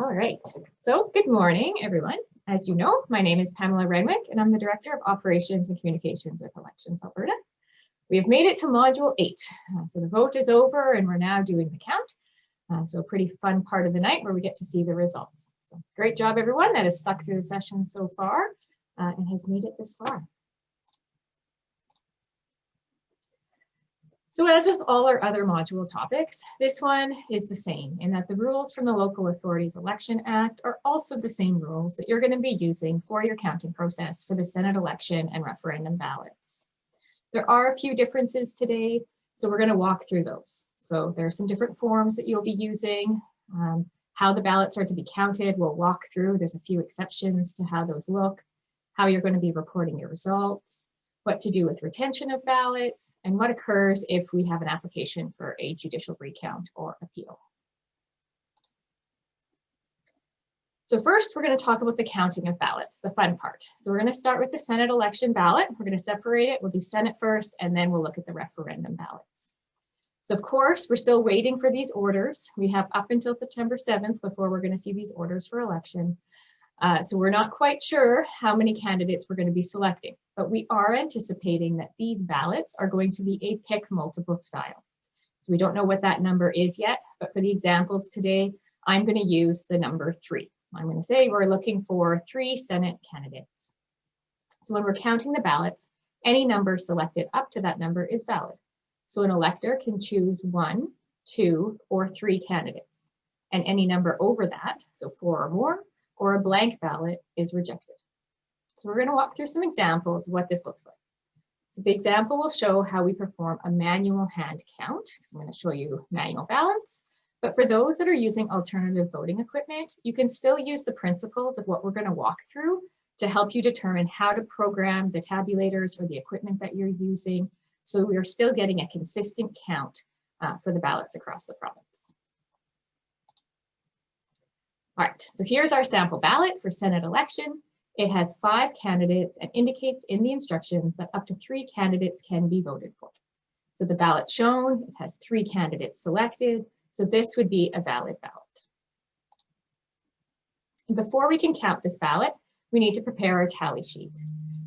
All right, so good morning, everyone. As you know, my name is Pamela Renwick, and I'm the Director of Operations and Communications with Elections Alberta. We have made it to Module 8. So the vote is over, and we're now doing the count. So a pretty fun part of the night where we get to see the results. So great job, everyone that has stuck through the session so far and has made it this far. So as with all our other module topics, this one is the same in that the rules from the Local Authorities Election Act are also the same rules that you're going to be using for your counting process for the Senate election and referendum ballots. There are a few differences today, so we're going to walk through those. So there are some different forms that you'll be using, how the ballots are to be counted, we'll walk through. There's a few exceptions to how those look, how you're going to be reporting your results, what to do with retention of ballots, and what occurs if we have an application for a judicial recount or appeal. So first, we're going to talk about the counting of ballots, the fun part. So we're going to start with the Senate election ballot. We're going to separate it. We'll do Senate first, and then we'll look at the referendum ballots. So of course, we're still waiting for these orders. We have up until September 7th before we're going to see these orders for election. So we're not quite sure how many candidates we're going to be selecting, but we are anticipating that these ballots are going to be a pick multiple style. So we don't know what that number is yet, but for the examples today, I'm going to use the number 3. I'm going to say we're looking for 3 Senate candidates. So when we're counting the ballots, any number selected up to that number is valid. So an elector can choose 1, 2, or 3 candidates, and any number over that, so 4 or more, or a blank ballot is rejected. So we're going to walk through some examples of what this looks like. So the example will show how we perform a manual hand count. So I'm going to show you manual ballots, but for those that are using alternative voting equipment, you can still use the principles of what we're going to walk through to help you determine how to program the tabulators or the equipment that you're using, so we are still getting a consistent count for the ballots across the province. All right, so here's our sample ballot for Senate election. It has 5 candidates and indicates in the instructions that up to 3 candidates can be voted for. So the ballot shown, it has 3 candidates selected, so this would be a valid ballot. And before we can count this ballot, we need to prepare our tally sheet.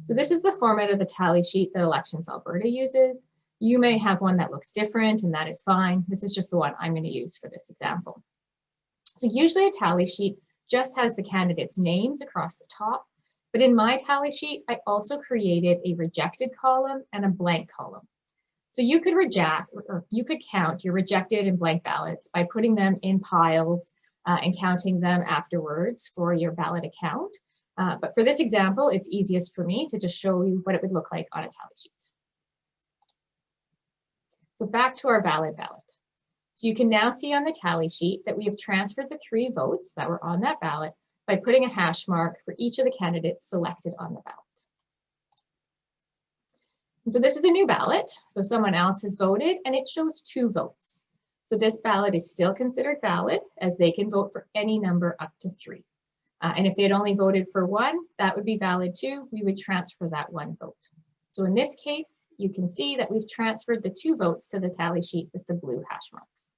So this is the format of the tally sheet that Elections Alberta uses. You may have one that looks different, and that is fine. This is just the one I'm going to use for this example. So usually a tally sheet just has the candidates' names across the top, but in my tally sheet, I also created a rejected column and a blank column. So you could reject, or you could count your rejected and blank ballots by putting them in piles and counting them afterwards for your ballot account. But for this example, it's easiest for me to just show you what it would look like on a tally sheet. So back to our valid ballot. So you can now see on the tally sheet that we have transferred the 3 votes that were on that ballot by putting a hash mark for each of the candidates selected on the ballot. And so this is a new ballot. So someone else has voted and it shows 2 votes. So this ballot is still considered valid as they can vote for any number up to 3. And if they'd only voted for 1, that would be valid too. We would transfer that 1 vote. So in this case, you can see that we've transferred the 2 votes to the tally sheet with the blue hash marks.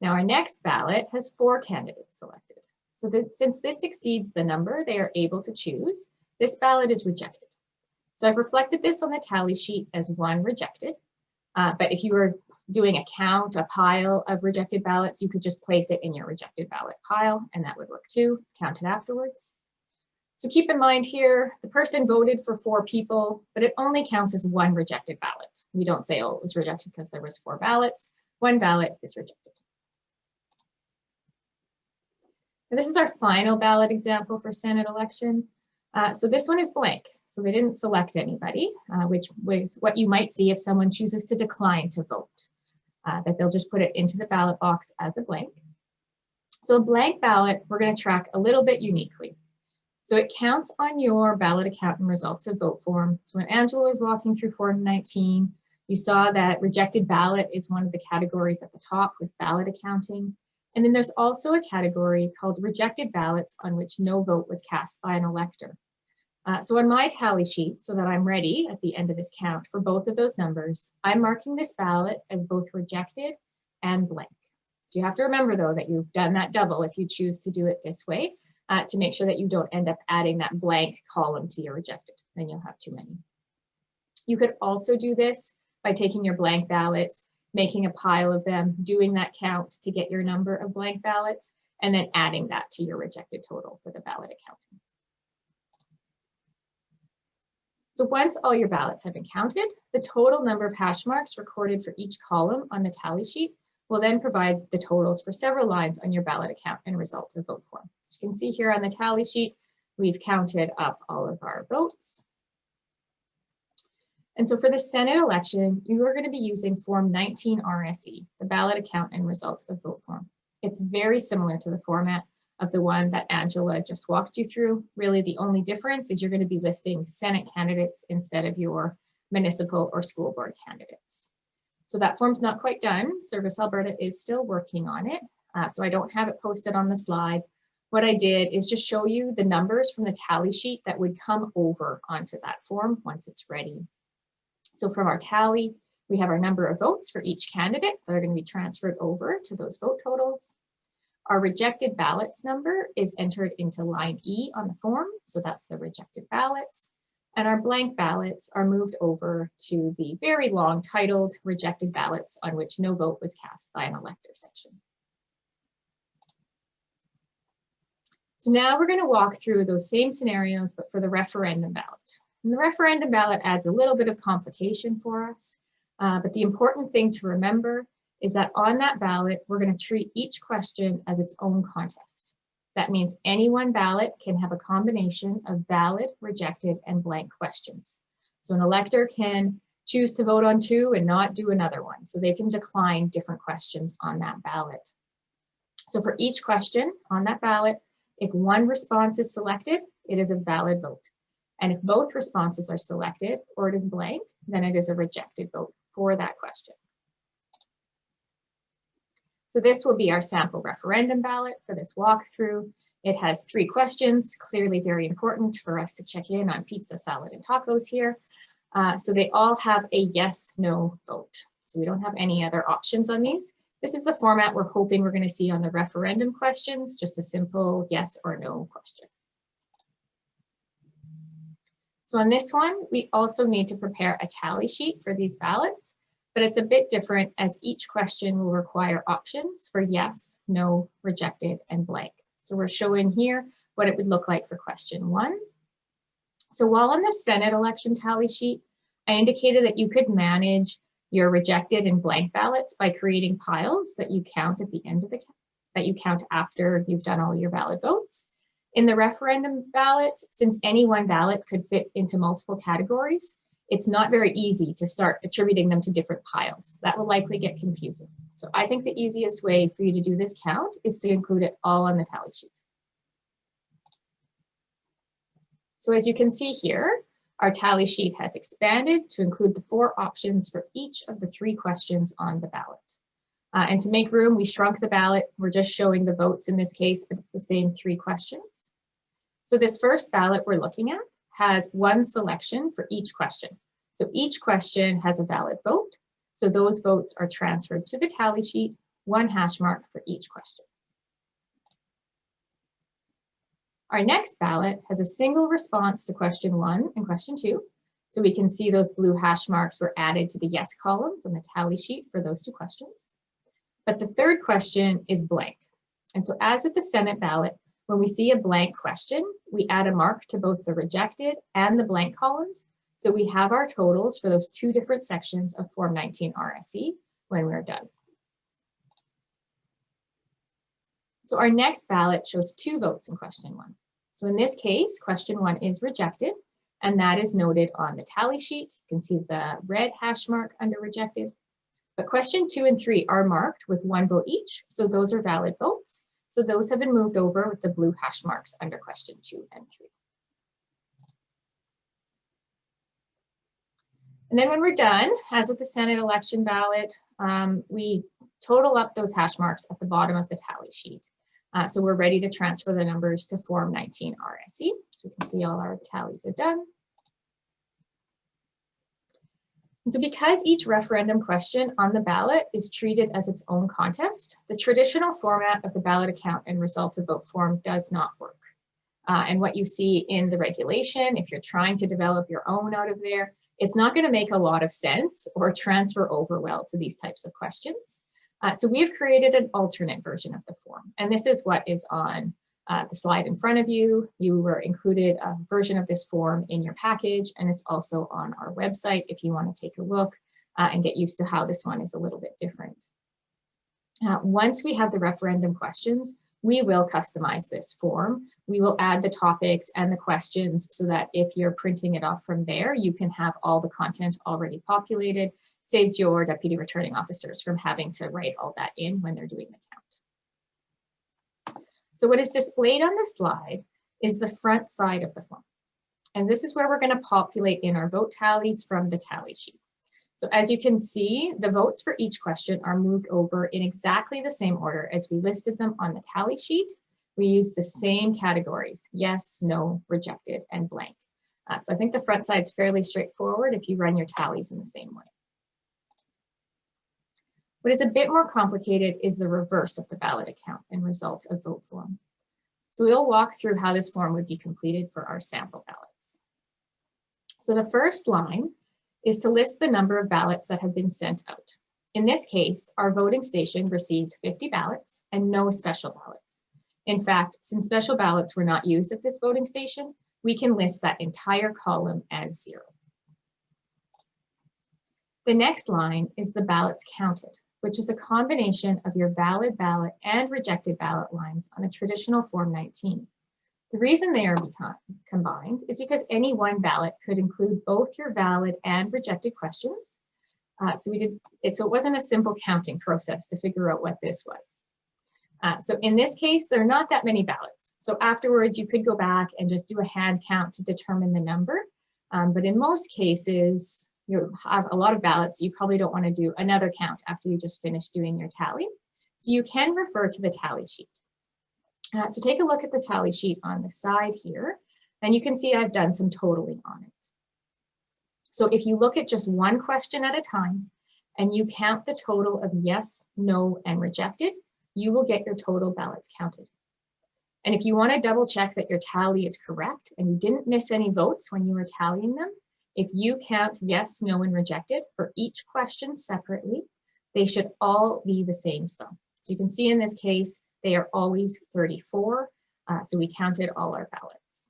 Now our next ballot has 4 candidates selected. So that since this exceeds the number they are able to choose, this ballot is rejected. So I've reflected this on the tally sheet as 1 rejected. But if you were doing a count, a pile of rejected ballots, you could just place it in your rejected ballot pile, and that would work too, count it afterwards. So keep in mind here, the person voted for 4 people, but it only counts as 1 rejected ballot. We don't say, oh, it was rejected because there was 4 ballots. 1 ballot is rejected. And this is our final ballot example for Senate election. So this one is blank. So they didn't select anybody, which was what you might see if someone chooses to decline to vote, that they'll just put it into the ballot box as a blank. So a blank ballot, we're going to track a little bit uniquely. So it counts on your ballot account and results of vote form. So when Angela was walking through Form 19, you saw that rejected ballot is one of the categories at the top with ballot accounting. And then there's also a category called rejected ballots on which no vote was cast by an elector. So on my tally sheet, so that I'm ready at the end of this count for both of those numbers, I'm marking this ballot as both rejected and blank. So you have to remember though that you've done that double if you choose to do it this way to make sure that you don't end up adding that blank column to your rejected, then you'll have too many. You could also do this by taking your blank ballots, making a pile of them, doing that count to get your number of blank ballots, and then adding that to your rejected total for the ballot accounting. So once all your ballots have been counted, the total number of hash marks recorded for each column on the tally sheet will then provide the totals for several lines on your ballot account and results of vote form. As you can see here on the tally sheet, we've counted up all of our votes. And so for the Senate election, you are going to be using Form 19 RSE, the ballot account and result of vote form. It's very similar to the format of the one that Angela just walked you through. Really, the only difference is you're going to be listing Senate candidates instead of your municipal or school board candidates. So that form's not quite done. Service Alberta is still working on it. So I don't have it posted on the slide. What I did is just show you the numbers from the tally sheet that would come over onto that form once it's ready. So from our tally, we have our number of votes for each candidate that are going to be transferred over to those vote totals. Our rejected ballots number is entered into line E on the form. So that's the rejected ballots. And our blank ballots are moved over to the very long titled rejected ballots on which no vote was cast by an elector section. So now we're going to walk through those same scenarios, but for the referendum ballot. And the referendum ballot adds a little bit of complication for us, but the important thing to remember is that on that ballot, we're going to treat each question as its own contest. That means any one ballot can have a combination of valid, rejected, and blank questions. So an elector can choose to vote on two and not do another one. So they can decline different questions on that ballot. So for each question on that ballot, if one response is selected, it is a valid vote. And if both responses are selected or it is blank, then it is a rejected vote for that question. So this will be our sample referendum ballot for this walkthrough. It has 3 questions, clearly very important for us to check in on pizza, salad, and tacos here. So they all have a yes, no vote. So we don't have any other options on these. This is the format we're hoping we're going to see on the referendum questions, just a simple yes or no question. So on this one, we also need to prepare a tally sheet for these ballots, but it's a bit different as each question will require options for yes, no, rejected, and blank. So we're showing here what it would look like for question 1. So while on the Senate election tally sheet, I indicated that you could manage your rejected and blank ballots by creating piles that you count at the end of the count, that you count after you've done all your valid votes. In the referendum ballot, since any one ballot could fit into multiple categories, it's not very easy to start attributing them to different piles. That will likely get confusing. So I think the easiest way for you to do this count is to include it all on the tally sheet. So as you can see here, our tally sheet has expanded to include the 4 options for each of the 3 questions on the ballot. And to make room, we shrunk the ballot. We're just showing the votes in this case, but it's the same 3 questions. So this first ballot we're looking at has 1 selection for each question. So each question has a valid vote. So those votes are transferred to the tally sheet, 1 hash mark for each question. Our next ballot has a single response to question 1 and question 2. So we can see those blue hash marks were added to the yes columns on the tally sheet for those 2 questions. But the third question is blank. And so as with the Senate ballot, when we see a blank question, we add a mark to both the rejected and the blank columns. So we have our totals for those 2 different sections of Form 19 RSE when we're done. So our next ballot shows 2 votes in question 1. So in this case, question 1 is rejected, and that is noted on the tally sheet. You can see the red hash mark under rejected. But question 2 and 3 are marked with 1 vote each, so those are valid votes. So those have been moved over with the blue hash marks under question 2 and 3. And then when we're done, as with the Senate election ballot, we total up those hash marks at the bottom of the tally sheet. So we're ready to transfer the numbers to Form 19 RSE. So we can see all our tallies are done. And so because each referendum question on the ballot is treated as its own contest, the traditional format of the ballot account and result of vote form does not work. And what you see in the regulation, if you're trying to develop your own out of there, it's not going to make a lot of sense or transfer over well to these types of questions. So we have created an alternate version of the form. And this is what is on the slide in front of you. You were included a version of this form in your package, and it's also on our website if you want to take a look and get used to how this one is a little bit different. Once we have the referendum questions, we will customize this form. We will add the topics and the questions so that if you're printing it off from there, you can have all the content already populated, saves your deputy returning officers from having to write all that in when they're doing the count. So what is displayed on this slide is the front side of the form. And this is where we're going to populate in our vote tallies from the tally sheet. So as you can see, the votes for each question are moved over in exactly the same order as we listed them on the tally sheet. We use the same categories: yes, no, rejected, and blank. So I think the front side's fairly straightforward if you run your tallies in the same way. What is a bit more complicated is the reverse of the ballot account and result of vote form. So we'll walk through how this form would be completed for our sample ballots. So the first line is to list the number of ballots that have been sent out. In this case, our voting station received 50 ballots and no special ballots. In fact, since special ballots were not used at this voting station, we can list that entire column as 0. The next line is the ballots counted, which is a combination of your valid ballot and rejected ballot lines on a traditional Form 19. The reason they are combined is because any one ballot could include both your valid and rejected questions. So it wasn't a simple counting process to figure out what this was. So in this case, there are not that many ballots. So afterwards, you could go back and just do a hand count to determine the number. But in most cases, you have a lot of ballots. You probably don't want to do another count after you just finished doing your tally. So you can refer to the tally sheet. So take a look at the tally sheet on the side here, and you can see I've done some totaling on it. So if you look at just one question at a time and you count the total of yes, no, and rejected, you will get your total ballots counted. And if you want to double check that your tally is correct and you didn't miss any votes when you were tallying them, if you count yes, no, and rejected for each question separately, they should all be the same sum. So you can see in this case, they are always 34, so we counted all our ballots.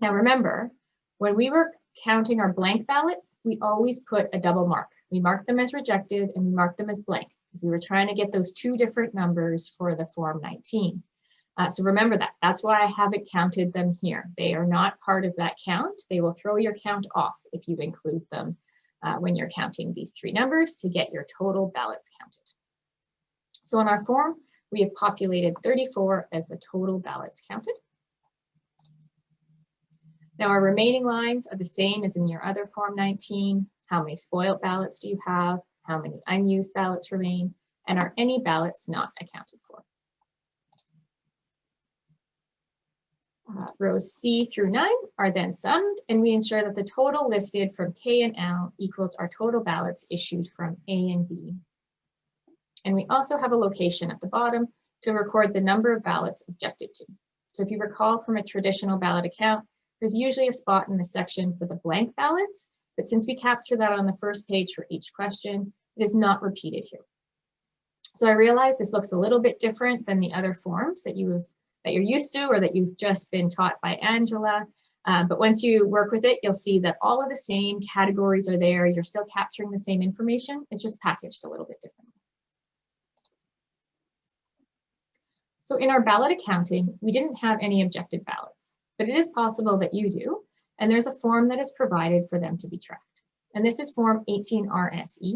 Now remember, when we were counting our blank ballots, we always put a double mark. We marked them as rejected and we marked them as blank because we were trying to get those two different numbers for the Form 19. So remember that. That's why I haven't counted them here. They are not part of that count. They will throw your count off if you include them when you're counting these three numbers to get your total ballots counted. So on our form, we have populated 34 as the total ballots counted. Now our remaining lines are the same as in your other Form 19. How many spoiled ballots do you have? How many unused ballots remain? And are any ballots not accounted for? Rows C through 9 are then summed, and we ensure that the total listed from K and L equals our total ballots issued from A and B. And we also have a location at the bottom to record the number of ballots objected to. So if you recall from a traditional ballot account, there's usually a spot in the section for the blank ballots, but since we capture that on the first page for each question, it is not repeated here. So I realize this looks a little bit different than the other forms that you're used to or that you've just been taught by Angela. But once you work with it, you'll see that all of the same categories are there. You're still capturing the same information. It's just packaged a little bit differently. So in our ballot accounting, we didn't have any objected ballots, but it is possible that you do. And there's a form that is provided for them to be tracked. And this is Form 18RSE,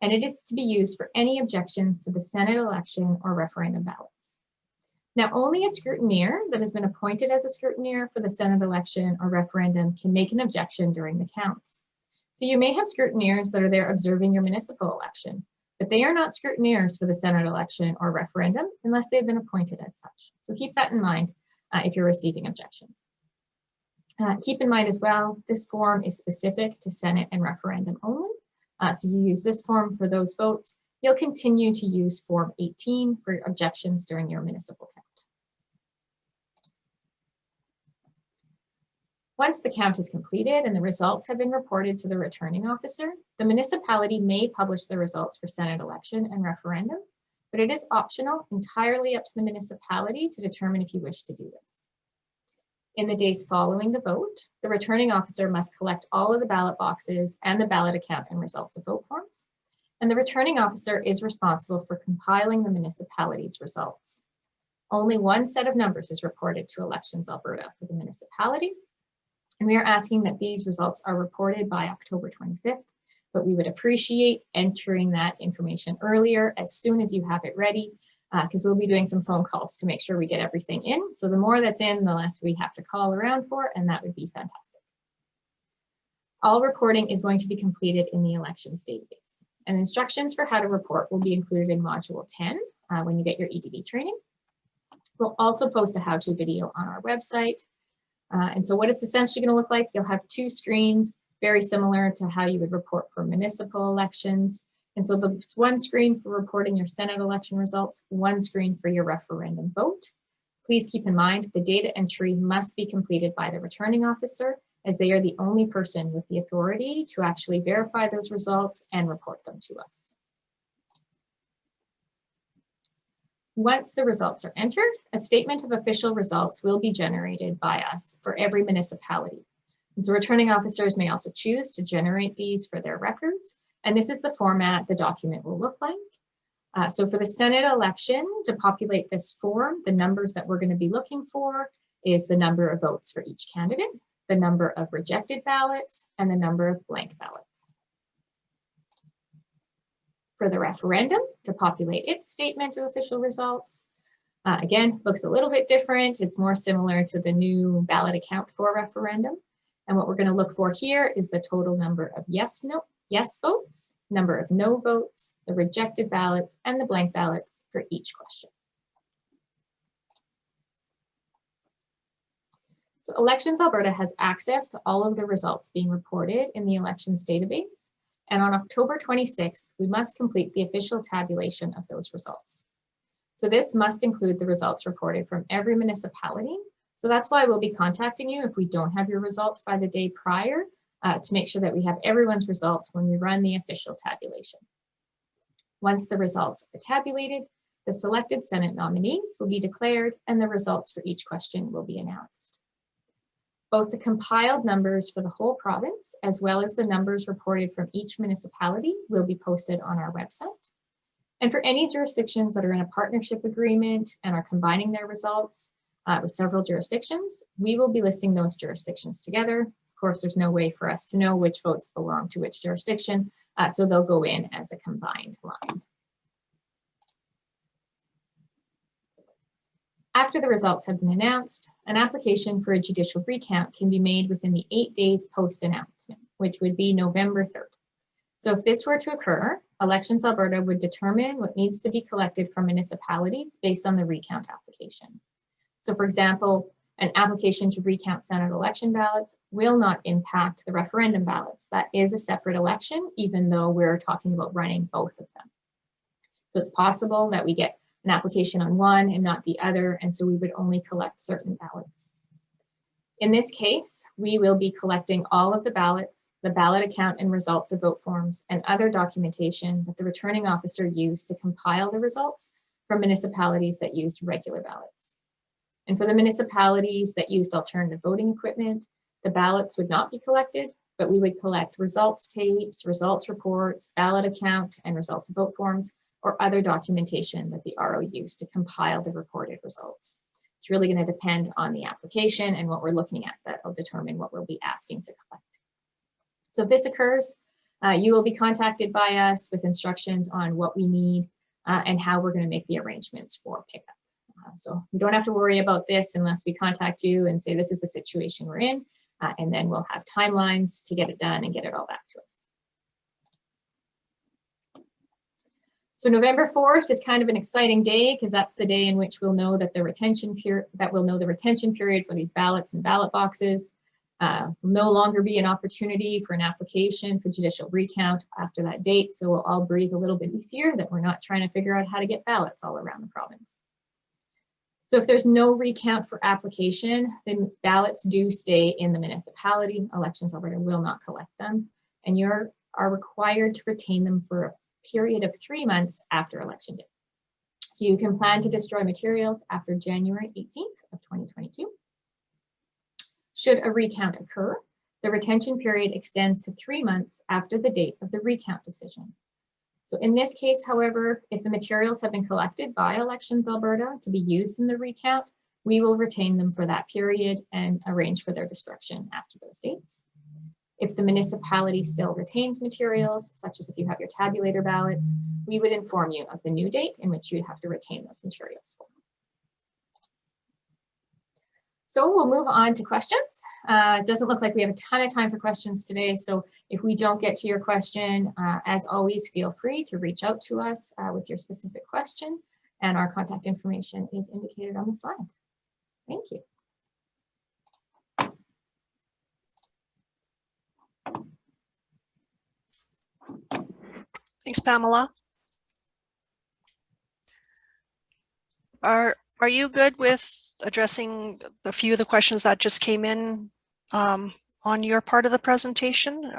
and it is to be used for any objections to the Senate election or referendum ballots. Now, only a scrutineer that has been appointed as a scrutineer for the Senate election or referendum can make an objection during the counts. So you may have scrutineers that are there observing your municipal election, but they are not scrutineers for the Senate election or referendum unless they've been appointed as such. So keep that in mind if you're receiving objections. Keep in mind as well, this form is specific to Senate and referendum only. So you use this form for those votes. You'll continue to use Form 18 for objections during your municipal count. Once the count is completed and the results have been reported to the returning officer, the municipality may publish the results for Senate election and referendum, but it is optional, entirely up to the municipality to determine if you wish to do this. In the days following the vote, the returning officer must collect all of the ballot boxes and the ballot account and results of vote forms, and the returning officer is responsible for compiling the municipality's results. Only one set of numbers is reported to Elections Alberta for the municipality, and we are asking that these results are reported by October 25th, but we would appreciate entering that information earlier as soon as you have it ready, because we'll be doing some phone calls to make sure we get everything in. So the more that's in, the less we have to call around for, and that would be fantastic. All reporting is going to be completed in the elections database, and instructions for how to report will be included in Module 10 when you get your EDB training. We'll also post a how-to video on our website. And so what it's essentially going to look like, you'll have two screens, very similar to how you would report for municipal elections. And so there's one screen for reporting your Senate election results, one screen for your referendum vote. Please keep in mind the data entry must be completed by the returning officer, as they are the only person with the authority to actually verify those results and report them to us. Once the results are entered, a statement of official results will be generated by us for every municipality. And so returning officers may also choose to generate these for their records. And this is the format the document will look like. So for the Senate election, to populate this form, the numbers that we're going to be looking for is the number of votes for each candidate, the number of rejected ballots, and the number of blank ballots. For the referendum, to populate its statement of official results, again, looks a little bit different. It's more similar to the new ballot account for referendum. And what we're going to look for here is the total number of yes votes, number of no votes, the rejected ballots, and the blank ballots for each question. So Elections Alberta has access to all of the results being reported in the elections database. And on October 26th, we must complete the official tabulation of those results. So this must include the results reported from every municipality. So that's why we'll be contacting you if we don't have your results by the day prior to make sure that we have everyone's results when we run the official tabulation. Once the results are tabulated, the selected Senate nominees will be declared and the results for each question will be announced. Both the compiled numbers for the whole province, as well as the numbers reported from each municipality, will be posted on our website. And for any jurisdictions that are in a partnership agreement and are combining their results with several jurisdictions, we will be listing those jurisdictions together. Of course, there's no way for us to know which votes belong to which jurisdiction, so they'll go in as a combined line. After the results have been announced, an application for a judicial recount can be made within the 8 days post-announcement, which would be November 3rd. So if this were to occur, Elections Alberta would determine what needs to be collected from municipalities based on the recount application. So for example, an application to recount Senate election ballots will not impact the referendum ballots. That is a separate election, even though we're talking about running both of them. So it's possible that we get an application on one and not the other, and so we would only collect certain ballots. In this case, we will be collecting all of the ballots, the ballot account and results of vote forms, and other documentation that the returning officer used to compile the results from municipalities that used regular ballots. And for the municipalities that used alternative voting equipment, the ballots would not be collected, but we would collect results tapes, results reports, ballot account, and results of vote forms, or other documentation that the RO used to compile the reported results. It's really going to depend on the application and what we're looking at that will determine what we'll be asking to collect. So if this occurs, you will be contacted by us with instructions on what we need and how we're going to make the arrangements for pickup. So you don't have to worry about this unless we contact you and say this is the situation we're in, and then we'll have timelines to get it done and get it all back to us. So November 4th is kind of an exciting day because that's the day in which we'll know that the retention period for these ballots and ballot boxes. Will no longer be an opportunity for an application for judicial recount after that date. So we'll all breathe a little bit easier that we're not trying to figure out how to get ballots all around the province. So if there's no recount for application, then ballots do stay in the municipality. Elections Alberta will not collect them, and you are required to retain them for a period of 3 months after election day. So you can plan to destroy materials after January 18th of 2022. Should a recount occur, the retention period extends to 3 months after the date of the recount decision. So in this case, however, if the materials have been collected by Elections Alberta to be used in the recount, we will retain them for that period and arrange for their destruction after those dates. If the municipality still retains materials, such as if you have your tabulator ballots, we would inform you of the new date in which you'd have to retain those materials for. So we'll move on to questions. It doesn't look like we have a ton of time for questions today. So if we don't get to your question, as always, feel free to reach out to us with your specific question, and our contact information is indicated on the slide. Thank you. Thanks, Pamela. Are you good with addressing a few of the questions that just came in on your part of the presentation?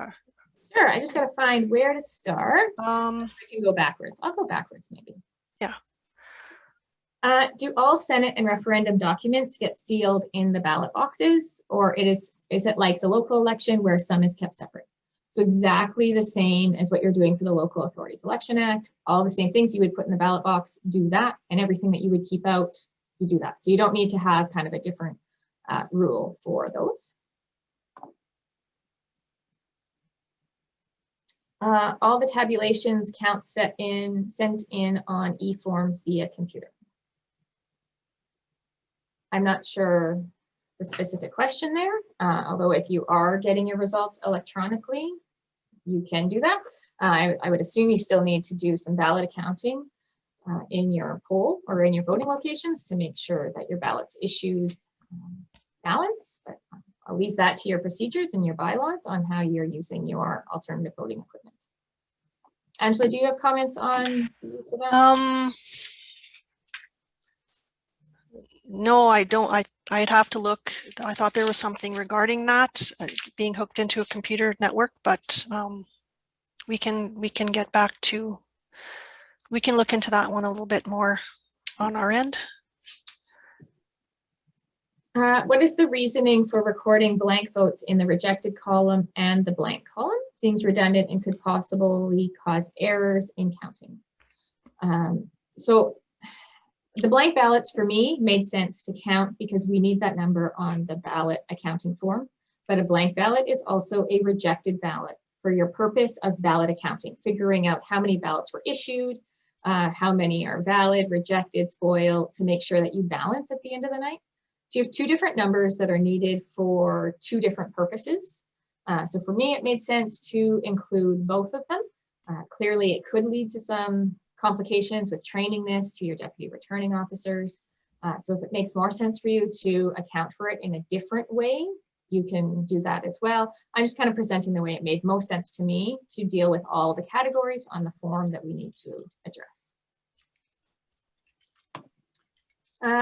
Sure, I just got to find where to start. I can go backwards. I'll go backwards maybe. Yeah. Do all Senate and referendum documents get sealed in the ballot boxes, or is it like the local election where some is kept separate? So exactly the same as what you're doing for the Local Authorities Election Act, all the same things you would put in the ballot box, do that, and everything that you would keep out, you do that. So you don't need to have kind of a different rule for those. All the tabulations count sent in on e-forms via computer. I'm not sure the specific question there, although if you are getting your results electronically, you can do that. I would assume you still need to do some ballot accounting in your poll or in your voting locations to make sure that your ballot's issued balance, but I'll leave that to your procedures and your bylaws on how you're using your alternative voting equipment. Angela, do you have comments on the use of that? No, I don't. I'd have to look. I thought there was something regarding that being hooked into a computer network, but we can get back to. We can look into that one a little bit more on our end. What is the reasoning for recording blank votes in the rejected column and the blank column? Seems redundant and could possibly cause errors in counting. So the blank ballots for me made sense to count because we need that number on the ballot accounting form, but a blank ballot is also a rejected ballot for your purpose of ballot accounting, figuring out how many ballots were issued, how many are valid, rejected, spoiled, to make sure that you balance at the end of the night. So you have two different numbers that are needed for two different purposes. So for me, it made sense to include both of them. Clearly, it could lead to some complications with training this to your deputy returning officers. So if it makes more sense for you to account for it in a different way, you can do that as well. I'm just kind of presenting the way it made most sense to me to deal with all the categories on the form that we need to address.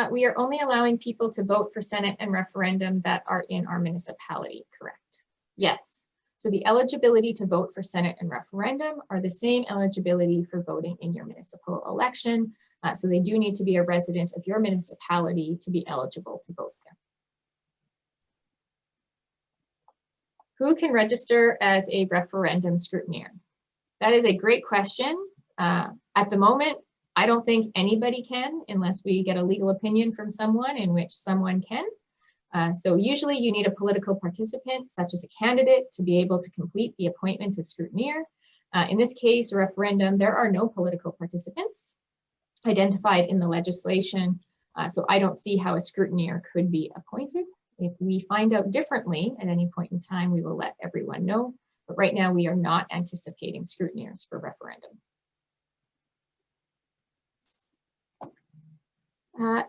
We are only allowing people to vote for Senate and referendum that are in our municipality, correct? Yes. So the eligibility to vote for Senate and referendum are the same eligibility for voting in your municipal election. So they do need to be a resident of your municipality to be eligible to vote there. Who can register as a referendum scrutineer? That is a great question. At the moment, I don't think anybody can unless we get a legal opinion from someone in which someone can. So usually you need a political participant, such as a candidate, to be able to complete the appointment of scrutineer. In this case, a referendum, there are no political participants identified in the legislation. So I don't see how a scrutineer could be appointed. If we find out differently at any point in time, we will let everyone know. But right now we are not anticipating scrutineers for referendum.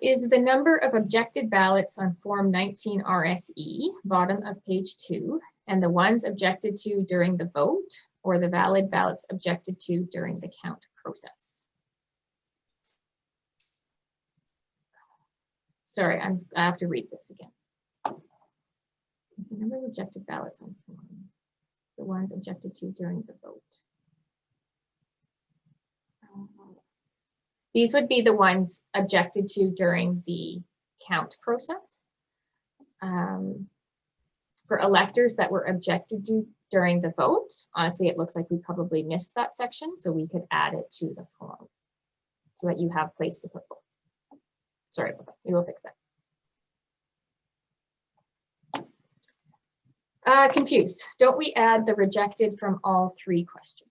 Is the number of objected ballots on Form 19 RSE, bottom of page 2, and the ones objected to during the vote, or the valid ballots objected to during the count process? Sorry, I have to read this again. Is the number of objected ballots on form the ones objected to during the vote? These would be the ones objected to during the count process. For electors that were objected to during the vote, honestly, it looks like we probably missed that section, so we could add it to the form so that you have place to put both. Sorry about that, we will fix that. Confused. Don't we add the rejected from all 3 questions?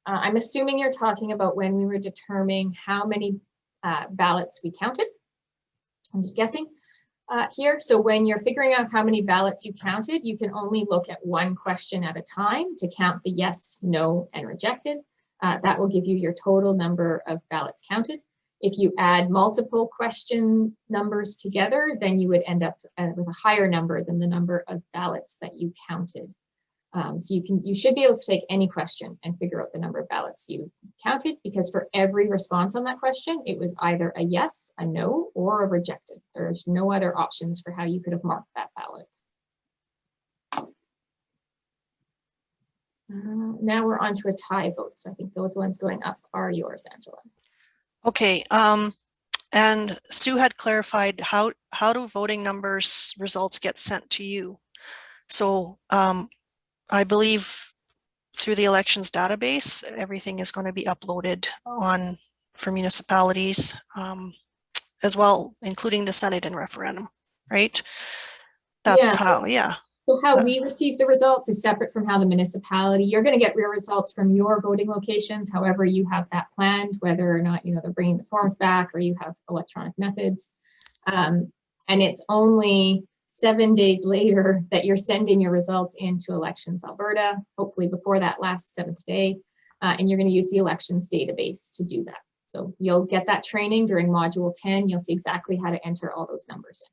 I'm assuming you're talking about when we were determining how many ballots we counted. I'm just guessing here. So when you're figuring out how many ballots you counted, you can only look at one question at a time to count the yes, no, and rejected. That will give you your total number of ballots counted. If you add multiple question numbers together, then you would end up with a higher number than the number of ballots that you counted. So you should be able to take any question and figure out the number of ballots you counted, because for every response on that question, it was either a yes, a no, or a rejected. There's no other options for how you could have marked that ballot. Now we're on to a tie vote. So I think those ones going up are yours, Angela. Okay, and Sue had clarified how do voting numbers results get sent to you? So I believe through the elections database, everything is going to be uploaded on for municipalities as well, including the Senate and referendum, right? That's how, yeah. So how we receive the results is separate from how the municipality, you're going to get real results from your voting locations, however you have that planned, whether or not, they're bringing the forms back or you have electronic methods. And it's only 7 days later that you're sending your results into Elections Alberta, hopefully before that last 7th day. And you're going to use the elections database to do that. So you'll get that training during module 10. You'll see exactly how to enter all those numbers in.